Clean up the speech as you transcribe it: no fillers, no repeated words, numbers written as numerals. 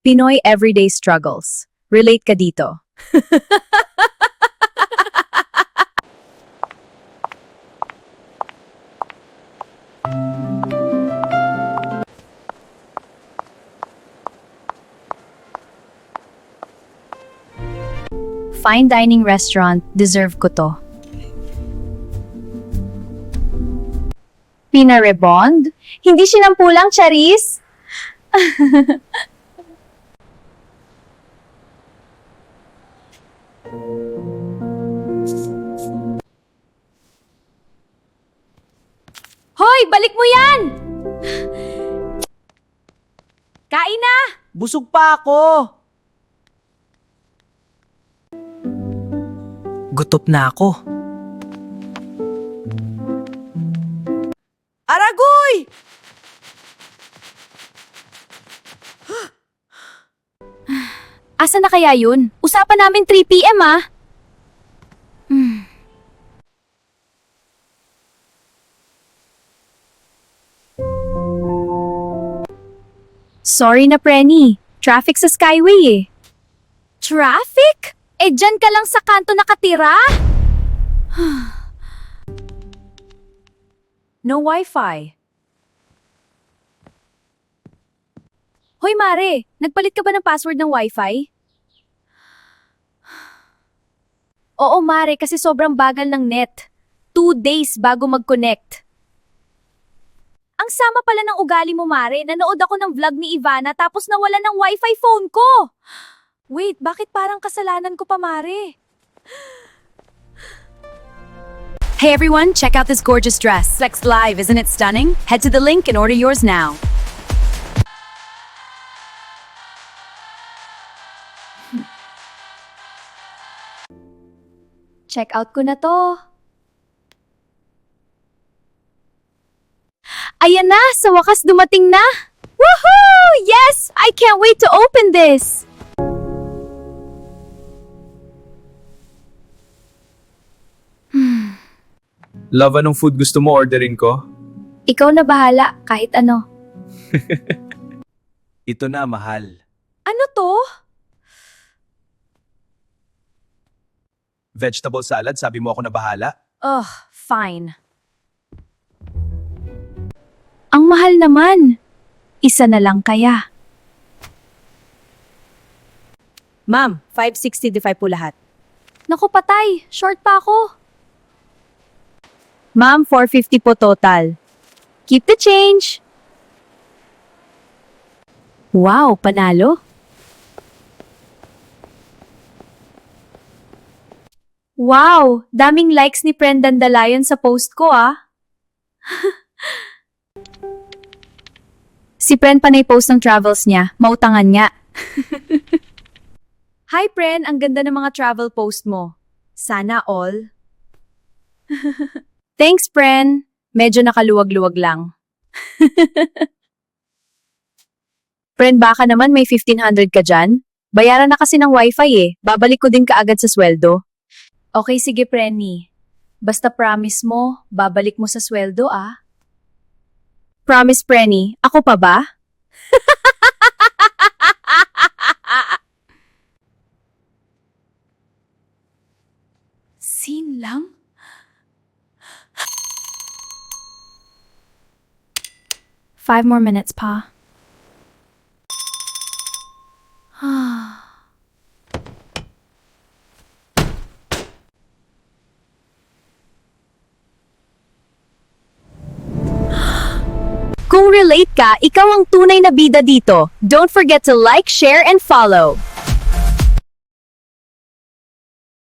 Pinoy Everyday Struggles. Relate ka dito. Fine dining restaurant, deserve ko to. Pina-rebond? Hindi sinampulang, Charis? Hoy, balik mo yan! Kain na! Busog pa ako! Gutom na ako. Aragoy! Asa na kaya yun? Usapan namin 3 PM ah! Sorry na, Prenny. Traffic sa Skyway eh. Traffic? Eh, dyan ka lang sa kanto nakatira? No wifi. Hoy, Mare. Nagpalit ka ba ng password ng wifi? Oo, Mare, kasi sobrang bagal ng net. 2 days bago mag-connect. Ang sama pala ng ugali mo, Mare. Nanood ako ng vlog ni Ivana tapos nawala ng wifi phone ko. Wait, bakit parang kasalanan ko pa, Mare? Hey everyone, check out this gorgeous dress. Sex Live, isn't it stunning? Head to the link and order yours now. Check out ko na to. Ayan na! Sa wakas dumating na! Woohoo! Yes! I can't wait to open this! Love, anong food gusto mo orderin ko? Ikaw na bahala, kahit ano. Ito na, mahal. Ano to? Vegetable salad, sabi mo ako na bahala? Ugh, fine. Ang mahal naman. Isa na lang kaya. Ma'am, 565 po lahat. Naku patay, short pa ako. Ma'am, 450 po total. Keep the change. Wow, panalo. Wow, daming likes ni Pren Dandalayon sa post ko ah. Si Pren panay post ng travels niya, mautangan nga. Hi Pren, ang ganda ng mga travel post mo. Sana all. Thanks Pren, medyo nakaluwag-luwag lang. Pren, baka naman may 1,500 ka dyan? Bayaran na kasi ng wifi eh, babalik ko din kaagad sa sweldo. Okay, sige Prenny. Basta promise mo, babalik mo sa sweldo ah. Promise, Prenny. Ako pa ba? Scene lang? Five more minutes, Pa. Kung relate ka, ikaw ang tunay na bida dito. Don't forget to like, share, and follow.